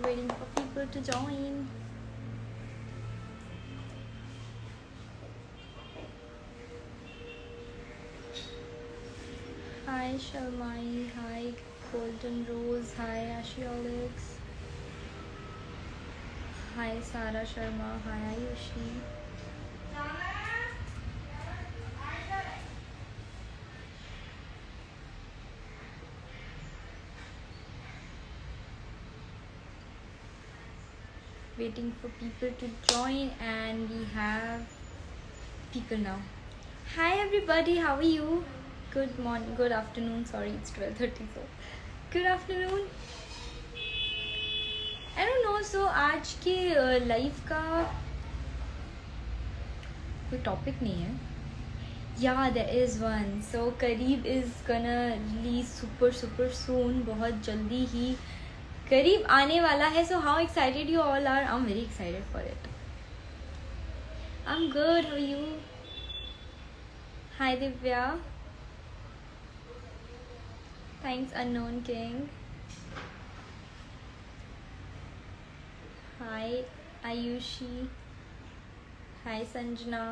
Waiting for people to join. Hi Shalmai, hi Golden Rose, hi Ashiolix, hi Sara Sharma, hi Ayushi. Waiting for people to join, and we have people now. Hi everybody, how are you? Good morning, good afternoon. Sorry, it's 12:30. So, good afternoon. I don't know. So आज के life का कोई topic नहीं है. Yeah, there is one. So करीब is gonna release super soon. बहुत जल्दी ही करीब आने वाला है. So how excited you all are? I'm very excited for it. I'm good. How are you? Hi Divya. Thanks Unknown King. Hi Ayushi. Hi Sanjana.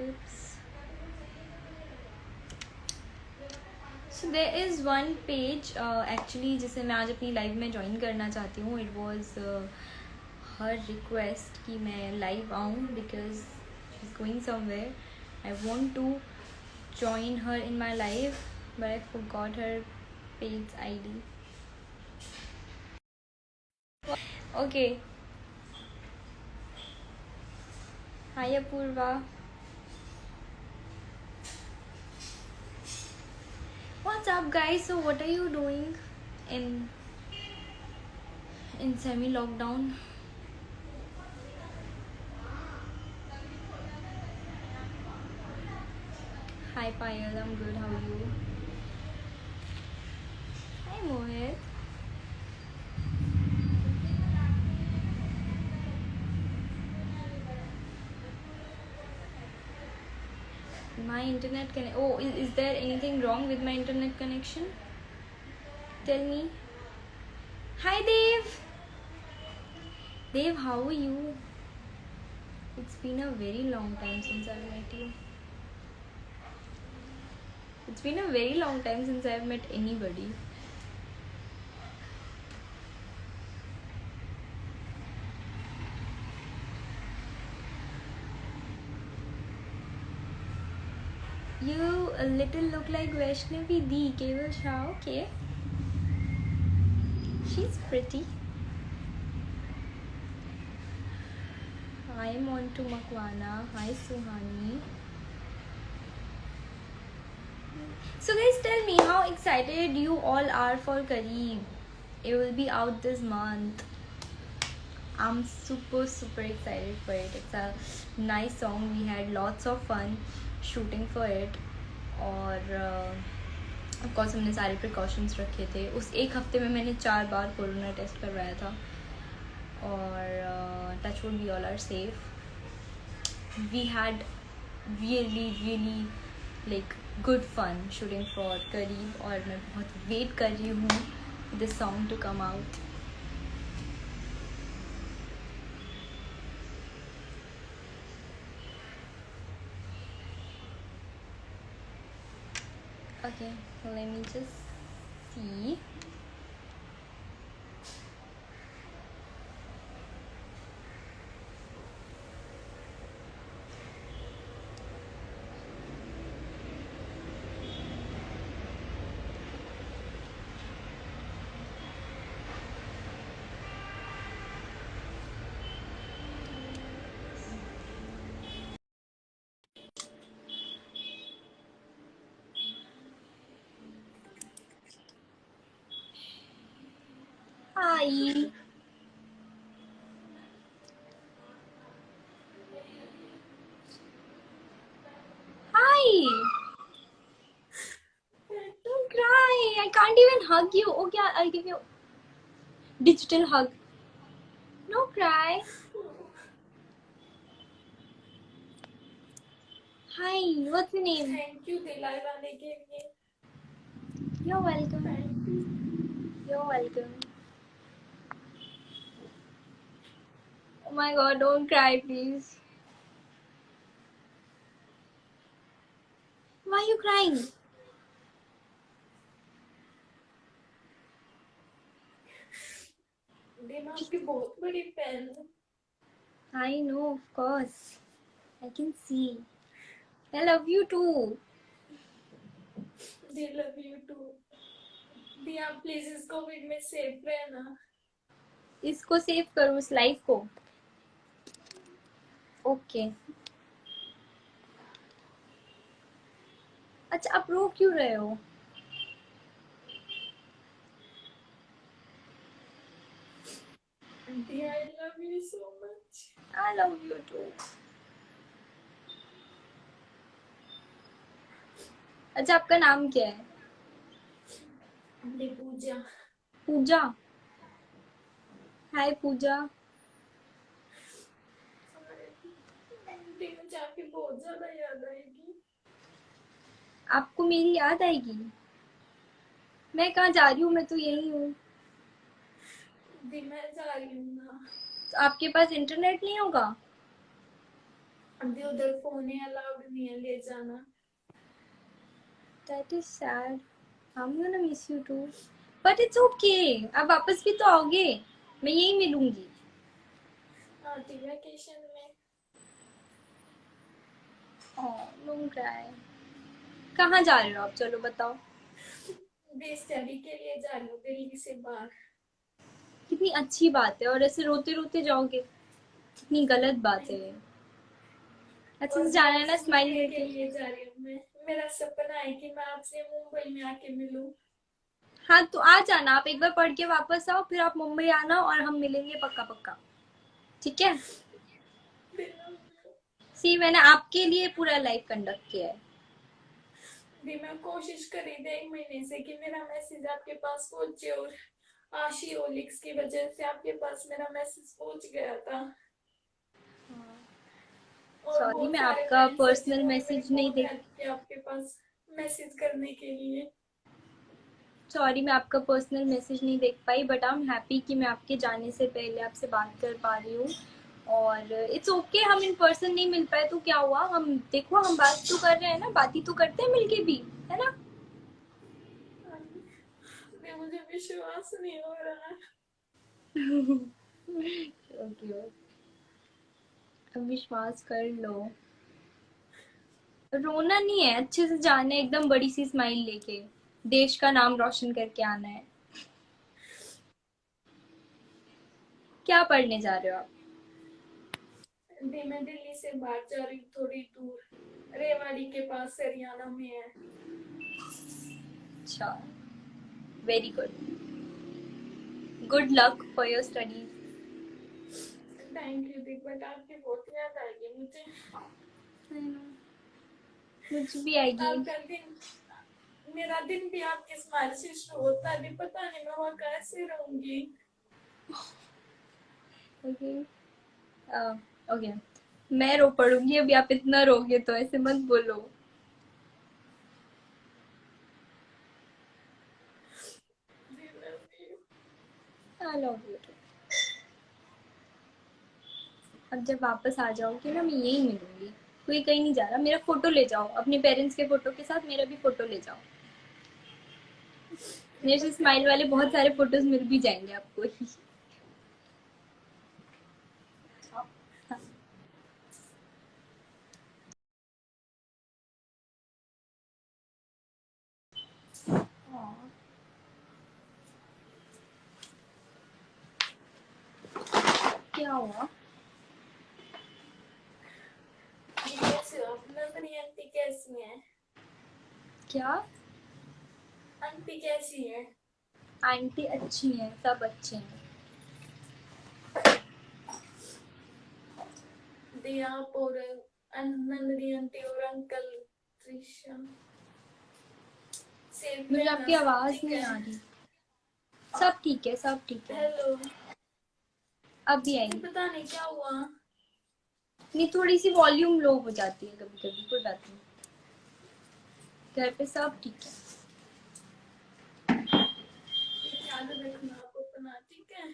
Oops. So there is one page actually जिसे मैं आज अपनी live में join करना चाहती हूँ. It was her request कि मैं लाइव आऊँ because she's going somewhere. I want to join her in my live, but I forgot her page ID. Okay. Hi Apurva. What's up guys? So what are you doing in semi lockdown? Hi Payal, I'm good. How are you? Hi Mohit. My internet is there anything wrong with my internet connection? Tell me. Hi Dave. Dave, how are you? It's been a very long time since I've met you. It's been a very long time since I've met anybody. You a little look like Vaishnavi D. Keval Shah. Okay. She's pretty. Hi Montu Makwana. Hi Suhani. So guys, tell me how excited you all are for Kareeb. It will be out this month. I'm super excited for it. It's a nice song. We had lots of fun shooting for it. और of course हमने सारे precautions रखे थे. उस एक हफ्ते में मैंने 4 बार कोरोना टेस्ट करवाया था. और touch wood we all are safe. We had really like good fun shooting for Kareeb. और मैं बहुत wait कर रही हूँ this song to come out. Okay, let me just see. Hi. Hi. Don't cry. can't even hug you. Okay, I'll give you digital hug. No cry. Hi, what's your name? Thank you दिलाने के लिए. You're welcome. Thank you. You're welcome. Oh my god, don't cry, please. Why are you crying? दी मैं आपकी बहुत बड़ी fan हूँ. I know, of course. I can see. I love you too. दी love you too. दी आप please इस Covid में सेफ रहना. इसको सेव करो, इस लाइफ को. ओके. अच्छा, आप रो क्यों रहे हो? दी I love you so much. I love you too. अच्छा, आपका नाम क्या है? दी पूजा. पूजा. हाय पूजा. दी मुझे आपकी बहुत ज्यादा याद आएगी. आपको मेरी याद आएगी? मैं कहाँ जा रही हूँ, मैं तो यही हूँ. दी मैं जा रही हूँ ना. तो आपके पास इंटरनेट नहीं होगा? दी उधर फोन ही अलाउड नहीं है ले जाना. That is sad. I'm gonna miss you too. But it's okay. अब वापस भी तो आओगे. मैं यही मिलूंगी. आती वैकेशन में. Oh, don't cry. कहाँ जा रहे हो आप? चलो बताओ. दी स्टडी के लिए जा रही हूँ दिल्ली से बाहर. कितनी अच्छी बात है, और ऐसे रोते रोते जाओगे? कितनी गलत बात है ये. अच्छे और से मैं जाना है ना, आपसे स्माइल मिलने के करके. लिए जा रही हूँ. मैं मेरा सपना है कि मैं आपसे मुंबई में आके मिलूं. हाँ, तो आ जाना. आप एक बार पढ़ के वापस आओ, फिर आप मुंबई आना और हम मिलेंगे पक्का पक्का. ठीक है? सी, मैंने आपके लिए पूरा लाइफ कंडक्ट किया है. दी मैं कोशिश करी थी 1 महीने से कि मेरा मैसेज आपके पास पहुंचे, और आशी ओलिक्स की वजह से आपके पास मेरा मैसेज पहुंच गया था. और सॉरी, बहुत मैं सारे आपका फ्रेंड्स हैं पर्सनल जिन्होंने मेरी मैसेज नहीं बहुत देख हेल्प की आपके पास मैसेज करने के लिए. सॉरी, मैं आपका पर्सनल मैसेज नहीं देख पाई, बट आई एम हैप्पी कि मैं आपके जाने से पहले आपसे बात कर पा रही हूँ. और इट्स ओके, हम इन पर्सन नहीं मिल पाए तो क्या हुआ? हम देखो, हम बात तो कर रहे हैं ना, बात ही तो करते हैं मिलके भी, है ना? मुझे विश्वास नहीं हो रहा. ओके, अब विश्वास कर लो. रोना नहीं है, अच्छे से जाना है, एकदम बड़ी सी स्माइल लेके. देश का नाम रोशन करके आना है. क्या पढ़ने जा रहे हो आप? दी मैं दिल्ली से बाहर जा रही हूँ थोड़ी दूर. रेवाड़ी के पास हरियाणा में है. अच्छा, very good. Good luck for your studies. Thank you the, but आपकी बहुत याद आएगी मुझे. मुझे भी आएगी. आपका दिन, मेरा दिन भी आपके स्माइल से शुरू होता है. पता नहीं मैं वहाँ कैसे रहूंगी. ओके. ओके, मैं रो पड़ूंगी अभी. आप इतना रोगे तो ऐसे मत बोलो. आई लव यू. अब जब वापस आ जाओगे ना, मैं यही मिलूंगी. कोई कहीं नहीं जा रहा. मेरा फोटो ले जाओ, अपने पेरेंट्स के फोटो के साथ मेरा भी फोटो ले जाओ. मेरे से स्माइल वाले बहुत सारे फोटोज मिल भी जाएंगे आपको. क्या हुआ? कैसे हो आप? नंदनी आंटी कैसी हैं? क्या? आंटी कैसी है? आंटी अच्छी हैं, सब अच्छे हैं. दिया आप और नंदनी आंटी और अंकल त्रिशा सेफ मुझे रहना, आपकी सब आवाज ठीक नहीं है? आ रही। सब ठीक है, सब ठीक है। हेलो। अब भी ये आएंगी। पता नहीं क्या हुआ। नहीं, थोड़ी सी वॉल्यूम लो हो जाती है कभी कभी, कोई बात नहीं। घर पे सब ठीक है। ख्याल रखना आप अपना, ठीक है?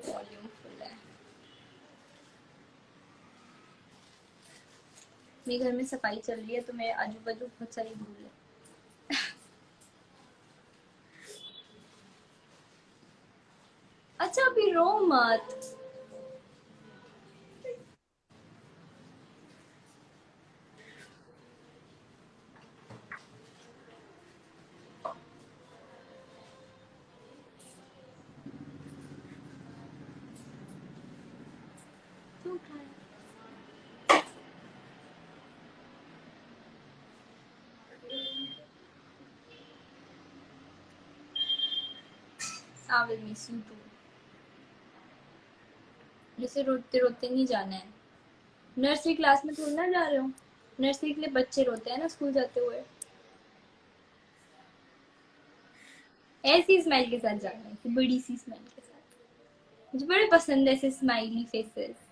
वॉल्यूम फुल है। मेरे घर में सफाई चल रही है तो मेरे आजू बाजू बहुत सारी धूल है। अच्छा, अभी रो मत। क्यों उठाया? I will miss you too। जैसे रोते रोते नहीं जाना है। नर्सरी क्लास में थोड़ी ना जा रहे हो। नर्सरी के लिए बच्चे रोते हैं ना स्कूल जाते हुए। ऐसी स्माइल के साथ जाना है कि बड़ी सी स्माइल के साथ। मुझे बड़े पसंद है ऐसे स्माइली फेसेस।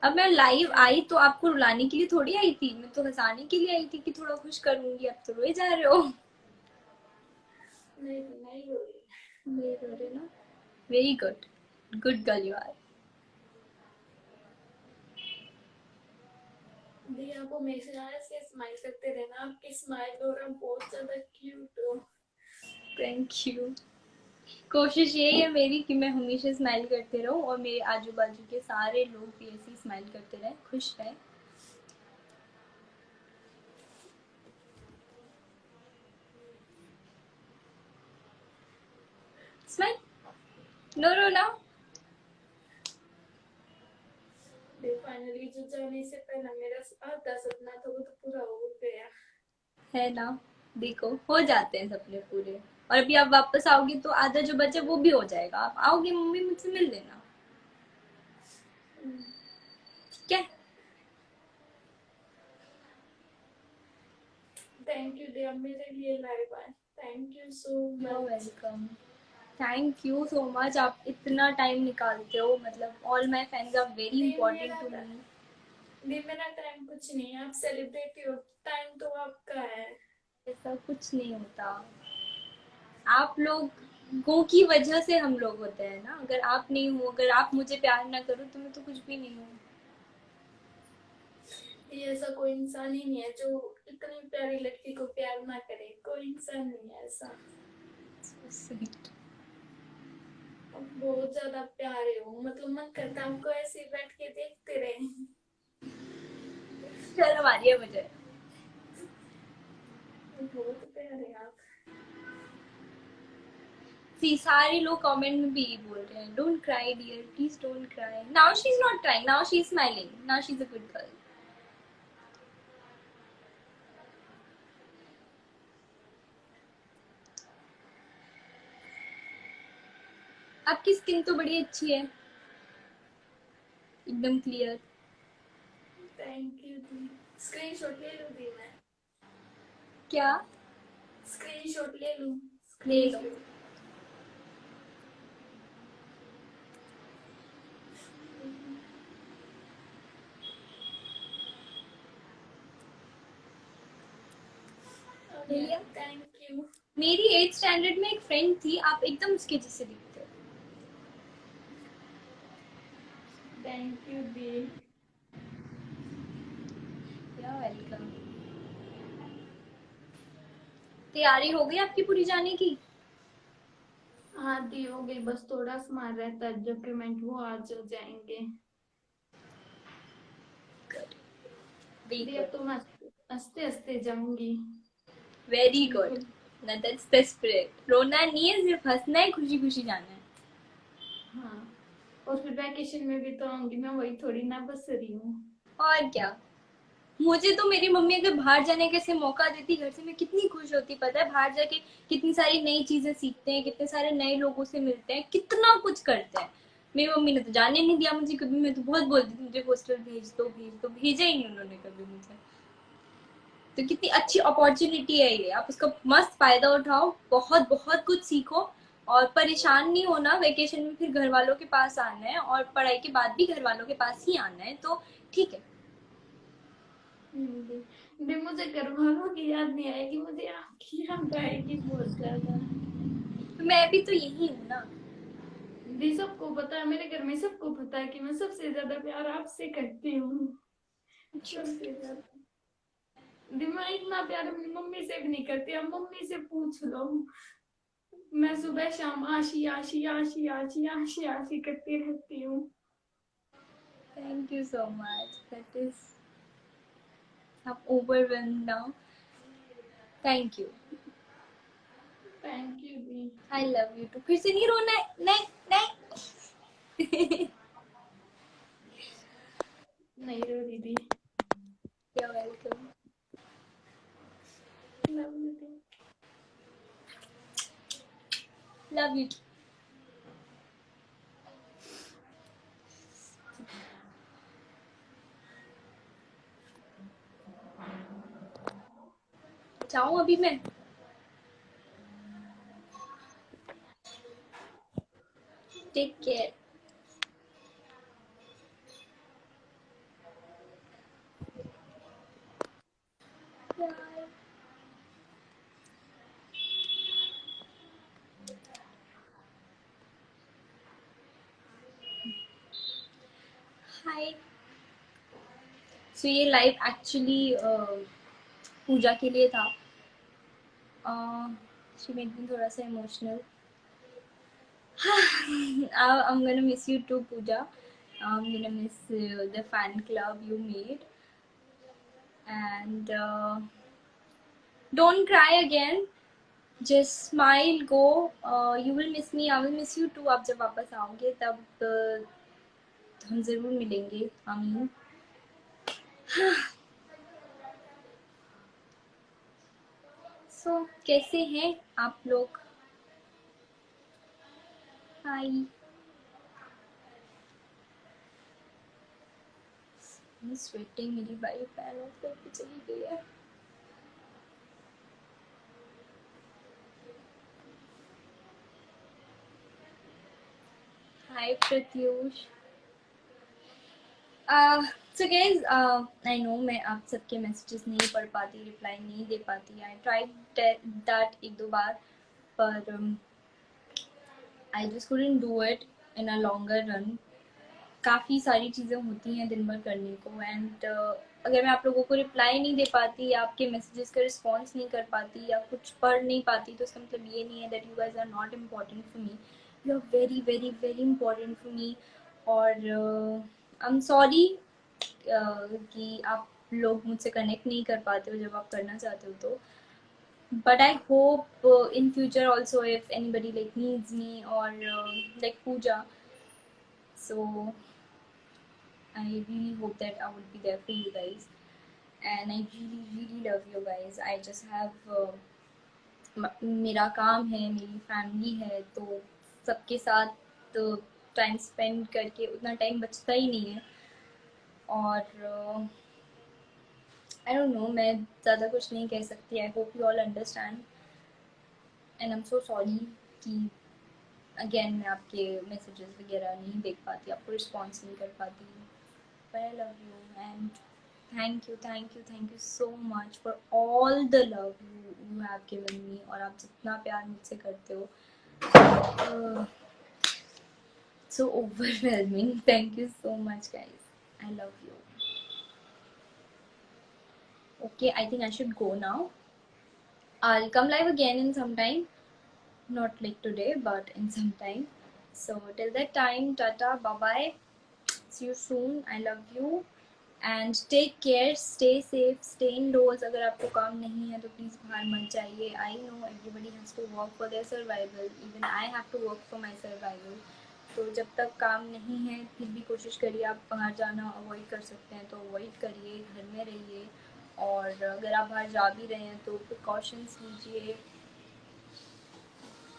अब मैं लाइव आई तो आपको रुलाने के लिए थोड़ी आई थी, मैं तो हंसाने के लिए आई थी कि थोड़ा खुश करूंगी। अब तो रोए जा रहे हो। नहीं नहीं हो रही। नहीं रो रहे ना। Very good, good girl you are. दी आप हमेशा ऐसे स्माइल करते रहना, आपकी स्माइल और आप बहुत ज्यादा क्यूट हो। Thank you. कोशिश यही है मेरी कि मैं हमेशा स्माइल करते रहूं और मेरे आजू बाजू के सारे लोग भी ऐसे स्माइल करते रहें, खुश रहें। स्माइल। नो रो ना। फाइनली जो जाने से पहले मेरा आधा सपना था वो तो पूरा हो गया। है ना। देखो, हो जाते हैं सपने पूरे। और अभी आप वापस आओगे तो आधा जो बचा वो भी हो जाएगा। आप आओगे, मम्मी मुझसे मिल लेना। ठीक है। थैंक यू दी, आप मेरे लिए लाइव आए। Thank you so you are much. Welcome. Thank you so much, आप इतना टाइम निकालते हो। मतलब all my fans are very the important मेरा टू मी। दी मेरा टाइम कुछ नहीं है, आप सेलिब्रिटी हो, टाइम तो आपका है। ऐसा कुछ नहीं होता। आप लोगों की वजह से हम लोग होते हैं ना। अगर आप नहीं हो, अगर आप मुझे प्यार ना करो तो मैं तो कुछ भी नहीं हूँ। ये ऐसा कोई इंसान ही नहीं है जो इतनी प्यारी लड़की को प्यार ना करे, कोई इंसान नहीं है ऐसा। So sweet। आप बहुत ज्यादा प्यारे हो, मतलब मन करता है आपको ऐसे ही बैठ के देखते रहे। शर्म आ रही है मुझे। बहुत प्यारे आप। सी, सारे लोग कमेंट में भी यही बोल रहे हैं, don't cry dear, please don't cry. Now she is not crying, now she is smiling, now she is a good girl. आपकी स्किन तो बड़ी अच्छी है, एकदम क्लियर। थैंक यू दी। स्क्रीनशॉट ले लूं दी मैं? क्या? स्क्रीनशॉट ले लूं? ले लो। स्क्रीनशॉट। ले लिया। Thank you. मेरी 8th स्टैंडर्ड में एक फ्रेंड थी, आप एकदम उसके जैसे दिखते हो। थैंक यू दी। या वेलकम। तैयारी हो गई आपकी पूरी जाने की? हाँ दी हो गई, बस थोड़ा सामान रहता है, डॉक्यूमेंट वो आज हो जाएंगे। दी अब तो मैं हंसते हंसते जाऊंगी। Very good. बिल्कुल। ना दैट्स द स्पिरिट। रोना नहीं है, सिर्फ हंसना है, खुशी खुशी जाना है। हाँ, और फिर वैकेशन में भी तो आऊंगी मैं, वही थोड़ी ना बस रही हूँ। और क्या। मुझे तो मेरी मम्मी अगर बाहर जाने का से मौका देती घर से, मैं कितनी खुश होती। पता है, बाहर जाके कितनी सारी नई चीजें सीखते हैं, कितने सारे नए लोगों से मिलते हैं, कितना कुछ करते हैं। मेरी मम्मी ने तो जाने नहीं दिया मुझे कभी, मैं तो बहुत बोलती थी मुझे हॉस्टल भेज दो भेज दो, भेजा ही नहीं उन्होंने कभी मुझे। तो कितनी अच्छी अपॉर्चुनिटी है ये, आप उसका मस्त फायदा उठाओ, बहुत बहुत कुछ सीखो, और परेशान नहीं होना। वेकेशन में फिर घर वालों के पास आना है, और पढ़ाई के बाद भी घर वालों के पास ही आना है, तो ठीक है। दी दी, मुझे घर वालों की याद नहीं आएगी, मुझे आपकी याद आएगी बहुत ज्यादा। मैं भी तो यही हूँ ना। दी सबको पता है, मेरे घर में सबको पता है कि मैं सबसे ज्यादा प्यार आपसे करती हूँ, सबसे ज्यादा। दी मैं इतना प्यार अपनी मम्मी से भी नहीं करती, अब मम्मी से पूछ लो। मैं सुबह शाम आशी आशी आशी आशी आशी आशी करती रहती हूँ। Thank you so much, that is, I'm overwhelmed now. Thank you. Thank you the. I love you too. फिर से नहीं रोना है, नहीं नहीं। नहीं रो दीदी। You're welcome. Love you the. Love you too. जाऊँ अभी मैं? Take care. Bye. Hi. So ये लाइव एक्चुअली पूजा के लिए था। She made me थोड़ा सा emotional. I'm gonna miss you too, Pooja. I'm gonna miss the fan club you made. And don't cry again. Just smile, go. You will miss me, I will miss you too. आप जब वापस आओगे तब हम जरूर मिलेंगे, आमीन। So कैसे हैं आप लोग? हाय। स्वेटिंग, मेरी बाई फैन ऑफ करके चली गई है। Hi Pratyush. So guys, I know मैं आप सबके मैसेजेस नहीं पढ़ पाती, रिप्लाई नहीं दे पाती। आई ट्राइड दैट एक दो बार, पर I just couldn't do it in a longer run. काफ़ी सारी चीज़ें होती हैं दिन भर करने को, एंड अगर मैं आप लोगों को रिप्लाई नहीं दे पाती, आपके मैसेजेस का रिस्पॉन्स नहीं कर पाती, या कुछ पढ़ नहीं पाती, तो इसका मतलब ये नहीं है that you guys are not important for me. You are very very very important for me. और आई एम सॉरी कि आप लोग मुझसे कनेक्ट नहीं कर पाते हो जब आप करना चाहते हो तो। But I hope in future also, if anybody like needs me, or like Pooja, so I really hope that I would be there for you guys. And I really really love you guys. I just have मेरा काम है, मेरी family है, तो सबके साथ time spend करके उतना टाइम बचता ही नहीं है। और आई डोंट नो, मैं ज़्यादा कुछ नहीं कह सकती। I hope you all understand, and I am so sorry कि अगेन मैं आपके मैसेजेस वगैरह नहीं देख पाती, आपको रिस्पॉन्स नहीं कर पाती। But I love you, and thank you so much for all the love you have given me, और आप जितना प्यार मुझसे करते हो, सो overwhelming. Thank you so much guys, I love you. Okay, I think I should go now. I'll come live again in some time. Not like today, but in some time. So till that time, tata, bye bye. See you soon. I love you. And take care, stay safe, stay indoors. अगर आपको काम नहीं है तो please बाहर मत जाइए. I know everybody has to work for their survival. Even I have to work for my survival. तो जब तक काम नहीं है फिर भी कोशिश करिए, आप बाहर जाना अवॉइड कर सकते हैं तो अवॉइड करिए, घर में रहिए। और अगर आप बाहर जा भी रहे हैं तो प्रिकॉशंस लीजिए,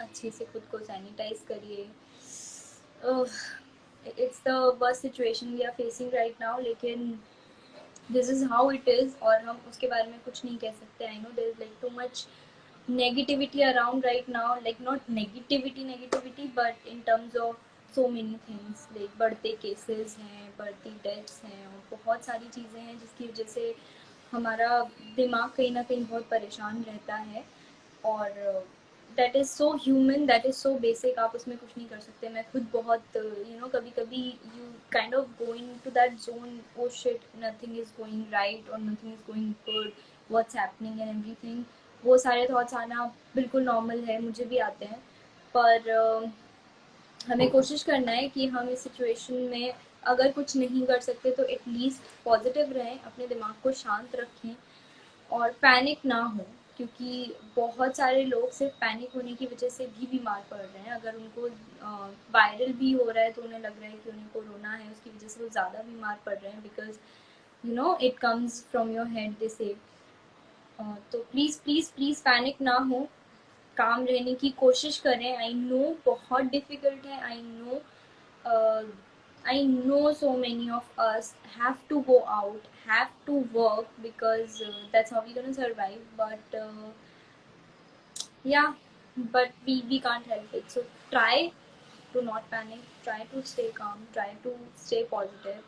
अच्छे से खुद को सैनिटाइज करिए। it's the worst situation we are facing right now, लेकिन this is how it is, और हम उसके बारे में कुछ नहीं कह सकते. I know there is like too much negativity around right now, like not negativity but in terms of so many things, like बढ़ते cases हैं, बढ़ती deaths हैं, और बहुत सारी चीज़ें हैं जिसकी वजह से हमारा दिमाग कहीं ना कहीं बहुत परेशान रहता है. और that is so human, that is so basic, आप उसमें कुछ नहीं कर सकते. मैं खुद बहुत कभी कभी you kind of going to that zone, oh shit, nothing is going right और nothing is going good, what's happening and everything. वो सारे थॉट्स आना बिल्कुल नॉर्मल है, मुझे भी आते हैं. पर हमें कोशिश करना है कि हम इस सिचुएशन में अगर कुछ नहीं कर सकते तो एटलीस्ट पॉजिटिव रहें, अपने दिमाग को शांत रखें और पैनिक ना हो, क्योंकि बहुत सारे लोग सिर्फ पैनिक होने की वजह से भी बीमार पड़ रहे हैं. अगर उनको वायरल भी हो रहा है तो उन्हें लग रहा है कि उन्हें कोरोना है, उसकी वजह से वो ज़्यादा बीमार पड़ रहे हैं, because it comes from your head, they say. तो प्लीज़ प्लीज़ प्लीज़ पैनिक ना हो, काम रहने की कोशिश करें. आई नो बहुत डिफ़िकल्ट है, I know so many of us have to go out, have to work, because that's how we're gonna survive. But yeah, but we can't help it. So try to not panic, try to stay calm, try to stay positive,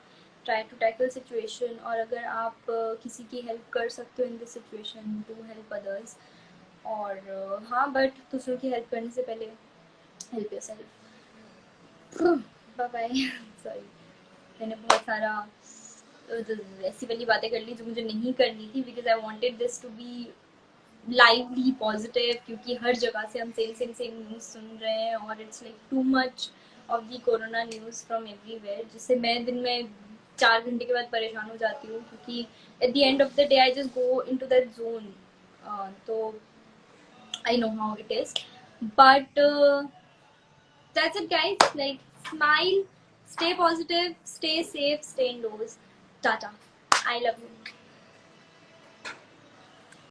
try to tackle situation. और अगर आप किसी की help कर सकते हो in this situation, do help others. और हाँ, बट दूसरों की हेल्प करने से पहले help yourself. Bye bye. Sorry, मैंने बहुत सारा ऐसी वाली बातें कर ली जो मुझे नहीं करनी थी, because I wanted this to be lively positive, क्योंकि हर जगह से हम सेम न्यूज़ सुन रहे हैं और it's like too much of the corona news from everywhere, जिससे मैं दिन में 4 घंटे के बाद परेशान हो जाती हूँ, क्योंकि at the end of the day I just go into that zone. तो I know how it is, but that's it, guys. Like, smile, stay positive, stay safe, stay indoors. Tata. I love you.